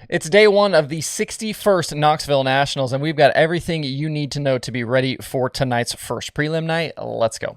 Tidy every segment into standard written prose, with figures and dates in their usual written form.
It's day one of the 61st Knoxville Nationals, and we've got everything you need to know to be ready for tonight's first prelim night. Let's go.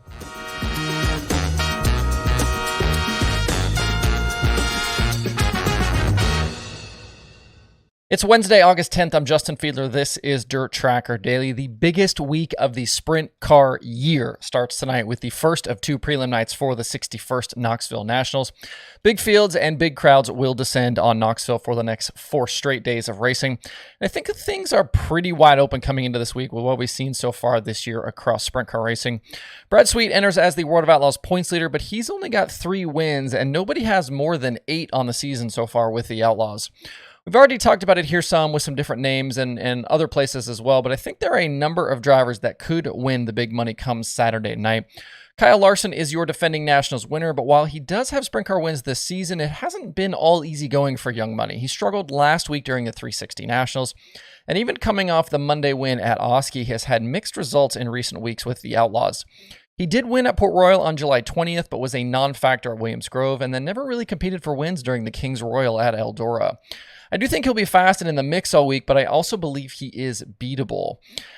It's Wednesday, August 10th. I'm Justin Fiedler. This is Dirt Tracker Daily. The biggest week of the sprint car year starts tonight with the first of two prelim nights for the 61st Knoxville Nationals. Big fields and big crowds will descend on Knoxville for the next 4 straight days of racing. And I think things are pretty wide open coming into this week with what we've seen so far this year across sprint car racing. Brad Sweet enters as the World of Outlaws points leader, but he's only got 3 wins, and nobody has more than 8 on the season so far with the Outlaws. We've already talked about it here some with some different names and other places as well, but I think there are a number of drivers that could win the big money come Saturday night. Kyle Larson is your defending Nationals winner, but while he does have sprint car wins this season, it hasn't been all easy going for Young Money. He struggled last week during the 360 Nationals, and even coming off the Monday win at Oski, has had mixed results in recent weeks with the Outlaws. He did win at Port Royal on July 20th, but was a non-factor at Williams Grove, and then never really competed for wins during the Kings Royal at Eldora. I do think he'll be fast and in the mix all week, but I also believe he is beatable.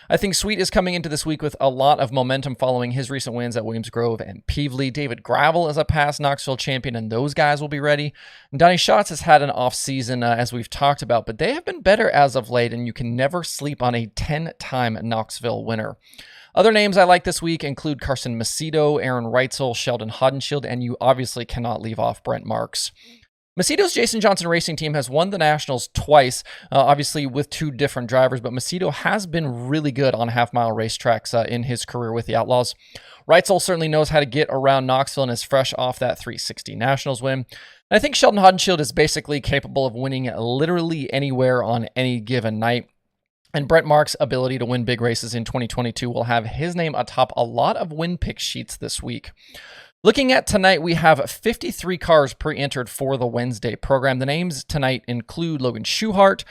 I think Sweet is coming into this week with a lot of momentum following his recent wins at Williams Grove and Peevely. David Gravel is a past Knoxville champion, and those guys will be ready. And Donnie Schatz has had an off season, as we've talked about, but they have been better as of late, and you can never sleep on a 10-time Knoxville winner. Other names I like this week include Carson Macedo, Aaron Reitzel, Sheldon Hodenshield, and you obviously cannot leave off Brent Marks. Macedo's Jason Johnson Racing Team has won the Nationals twice, obviously with 2 different drivers, but Macedo has been really good on half-mile racetracks in his career with the Outlaws. Reitzel certainly knows how to get around Knoxville and is fresh off that 360 Nationals win. And I think Sheldon Hodenshield is basically capable of winning literally anywhere on any given night. And Brent Marks' ability to win big races in 2022 will have his name atop a lot of win pick sheets this week. Looking at tonight, we have 53 cars pre-entered for the Wednesday program. The names tonight include Logan Schuchart,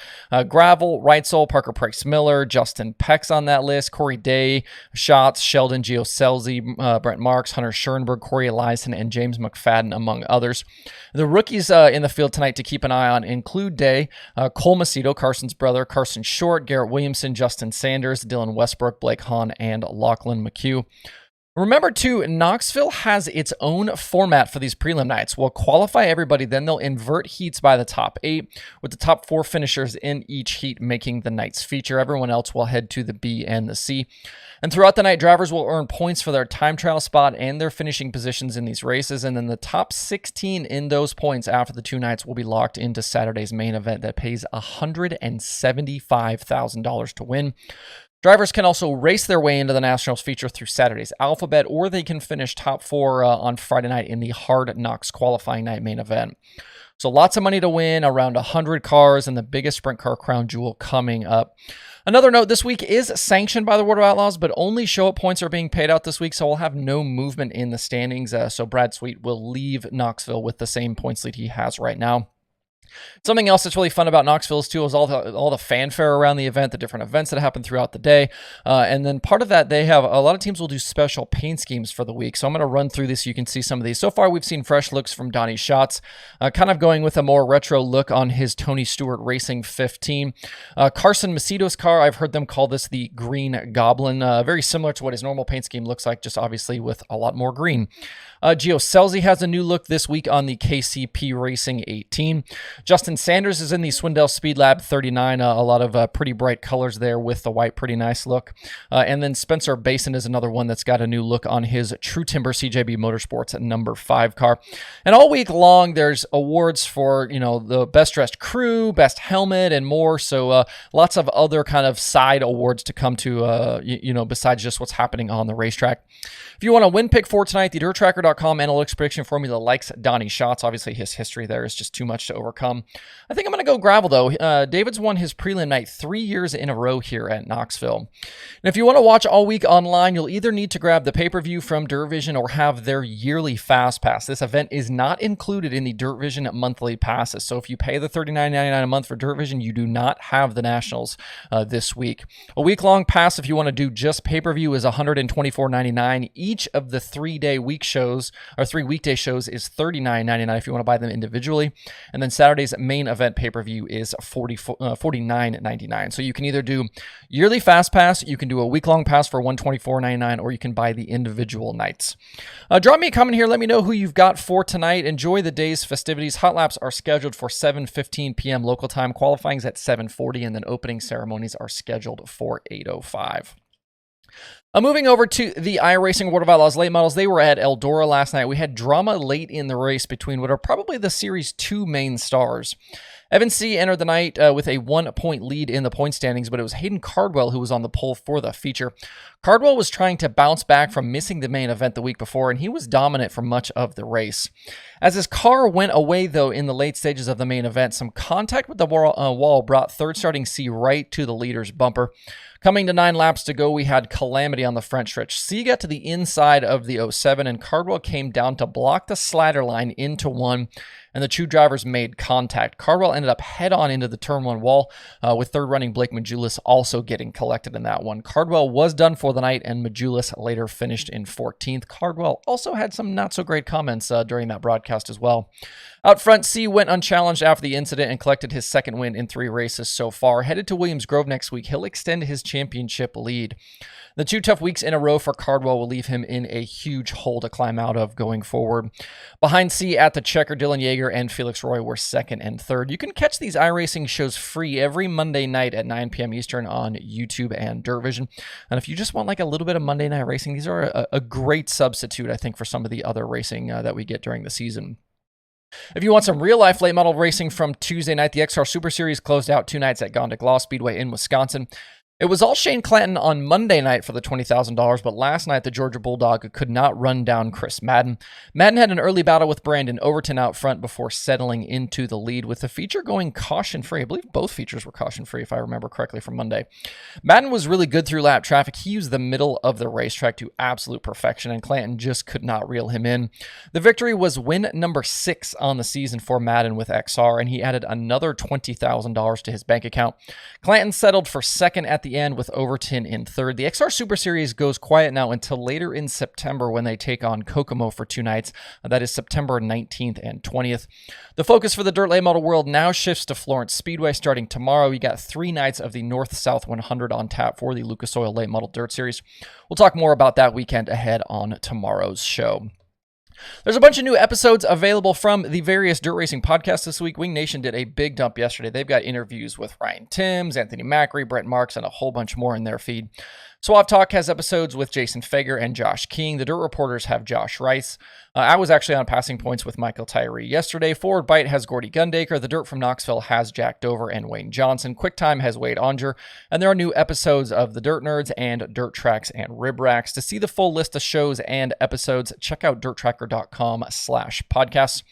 Gravel, Reitzel, Parker Price-Miller, Justin Peck's on that list, Corey Day, Schatz, Sheldon Gioselzi, Brent Marks, Hunter Schoenberg, Corey Eliason, and James McFadden, among others. The rookies in the field tonight to keep an eye on include Day, Cole Macedo, Carson's brother, Carson Short, Garrett Williamson, Justin Sanders, Dylan Westbrook, Blake Hahn, and Lachlan McHugh. Remember, too, Knoxville has its own format for these prelim nights. We'll qualify everybody, then they'll invert heats by the top 8, with the top 4 finishers in each heat making the night's feature. Everyone else will head to the B and the C. And throughout the night, drivers will earn points for their time trial spot and their finishing positions in these races, and then the top 16 in those points after the 2 nights will be locked into Saturday's main event that pays $175,000 to win. Drivers can also race their way into the Nationals feature through Saturday's Alphabet, or they can finish top 4 on Friday night in the Hard Knocks qualifying night main event. So lots of money to win, around 100 cars, and the biggest sprint car crown jewel coming up. Another note, this week is sanctioned by the World of Outlaws, but only show-up points are being paid out this week, so we'll have no movement in the standings. So Brad Sweet will leave Knoxville with the same points lead he has right now. Something else that's really fun about Knoxville too is all the fanfare around the event, the different events that happen throughout the day. And then part of that, they have a lot of teams will do special paint schemes for the week. So I'm going to run through this so you can see some of these. So far, we've seen fresh looks from Donnie Schatz, kind of going with a more retro look on his Tony Stewart Racing 15. Carson Macedo's car, I've heard them call this the Green Goblin, very similar to what his normal paint scheme looks like, just obviously with a lot more green. Gioselzi has a new look this week on the KCP Racing 18. Justin Sanders is in the Swindell Speed Lab 39. A lot of pretty bright colors there with the white, pretty nice look. And then Spencer Basin is another one that's got a new look on his True Timber CJB Motorsports at number 5 car. And all week long, there's awards for, the best dressed crew, best helmet, and more. So lots of other kind of side awards to come to, besides just what's happening on the racetrack. If you want a win pick for tonight, the DirtTracker.com analytics prediction formula likes Donnie Schatz. Obviously, his history there is just too much to overcome. I think I'm going to go Gravel, though. David's won his prelim night 3 years in a row here at Knoxville. And if you want to watch all week online, you'll either need to grab the pay-per-view from DirtVision or have their yearly Fast Pass. This event is not included in the DirtVision monthly passes. So if you pay the $39.99 a month for DirtVision, you do not have the Nationals this week. A week-long pass, if you want to do just pay-per-view, is $124.99. Each of the 3 weekday shows is $39.99 if you want to buy them individually. And then Saturday Saturday's main event pay-per-view is $49.99. So you can either do yearly fast pass, you can do a week-long pass for $124.99, or you can buy the individual nights. Drop me a comment here. Let me know who you've got for tonight. Enjoy the day's festivities. Hot laps are scheduled for 7:15 p.m. local time. Qualifying's at 7:40, and then opening ceremonies are scheduled for 8:05. Moving over to the iRacing World of Outlaws late models, they were at Eldora last night. We had drama late in the race between what are probably the Series 2 main stars. Evan C. entered the night with a 1-point lead in the point standings, but it was Hayden Cardwell who was on the pole for the feature. Cardwell was trying to bounce back from missing the main event the week before, and he was dominant for much of the race. As his car went away, though, in the late stages of the main event, some contact with the wall brought third starting C right to the leader's bumper. Coming to 9 laps to go, we had calamity on the front stretch. C got to the inside of the 07, and Cardwell came down to block the slider line into 1, and the two drivers made contact. Cardwell ended up head-on into the turn 1 wall, with third running Blake Majulis also getting collected in that one. Cardwell was done for the night, and Majulis later finished in 14th. Cardwell also had some not-so-great comments during that broadcast as well. Out front, C went unchallenged after the incident and collected his second win in 3 races so far. Headed to Williams Grove next week, he'll extend his championship lead. The 2 tough weeks in a row for Cardwell will leave him in a huge hole to climb out of going forward. Behind C at the checker, Dylan Yeager and Felix Roy were 2nd and 3rd. You can catch these iRacing shows free every Monday night at 9 p.m. Eastern on YouTube and Dirt Vision. And if you just want like a little bit of Monday night racing, these are a great substitute, I think, for some of the other racing that we get during the season. If you want some real-life late model racing from Tuesday night, the XR Super Series closed out 2 nights at Gondik Law Speedway in Wisconsin. It was all Shane Clanton on Monday night for the $20,000, but last night the Georgia Bulldog could not run down Chris Madden. Madden had an early battle with Brandon Overton out front before settling into the lead, with the feature going caution-free. I believe both features were caution-free, if I remember correctly from Monday. Madden was really good through lap traffic. He used the middle of the racetrack to absolute perfection, and Clanton just could not reel him in. The victory was win number 6 on the season for Madden with XR, and he added another $20,000 to his bank account. Clanton settled for 2nd at the end with Overton in 3rd. The XR Super Series goes quiet now until later in September when they take on Kokomo for 2 nights. That is September 19th and 20th. The focus for the Dirt Late Model world now shifts to Florence Speedway starting tomorrow. You got 3 nights of the North-South 100 on tap for the Lucas Oil Late Model Dirt Series. We'll talk more about that weekend ahead on tomorrow's show. There's a bunch of new episodes available from the various dirt racing podcasts this week. Wing Nation did a big dump yesterday. They've got interviews with Ryan Timms, Anthony Macri, Brett Marks, and a whole bunch more in their feed. Suave Talk has episodes with Jason Fager and Josh King. The Dirt Reporters have Josh Rice. I was actually on Passing Points with Michael Tyree yesterday. Forward Bite has Gordy Gundaker. The Dirt from Knoxville has Jack Dover and Wayne Johnson. QuickTime has Wade Onger. And there are new episodes of The Dirt Nerds and Dirt Tracks and Rib Racks. To see the full list of shows and episodes, check out dirttracker.com/podcasts.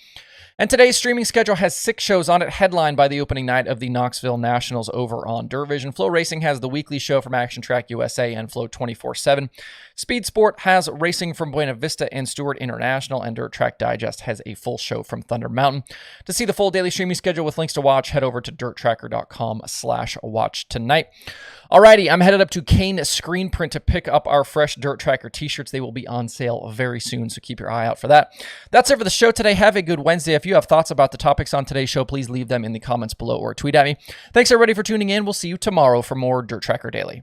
And today's streaming schedule has 6 shows on it, headlined by the opening night of the Knoxville Nationals over on Dirt Vision. Flow Racing has the weekly show from Action Track USA and Flow 24/7. Speed Sport has racing from Buena Vista and Stewart International, and Dirt Track Digest has a full show from Thunder Mountain. To see the full daily streaming schedule with links to watch, head over to dirttracker.com/watch tonight. Alrighty, I'm headed up to Kane Screen Print to pick up our fresh Dirt Tracker t-shirts. They will be on sale very soon, so keep your eye out for that. That's it for the show today. Have a good Wednesday. If you have thoughts about the topics on today's show, please leave them in the comments below or tweet at me. Thanks everybody for tuning in. We'll see you tomorrow for more Dirt Tracker Daily.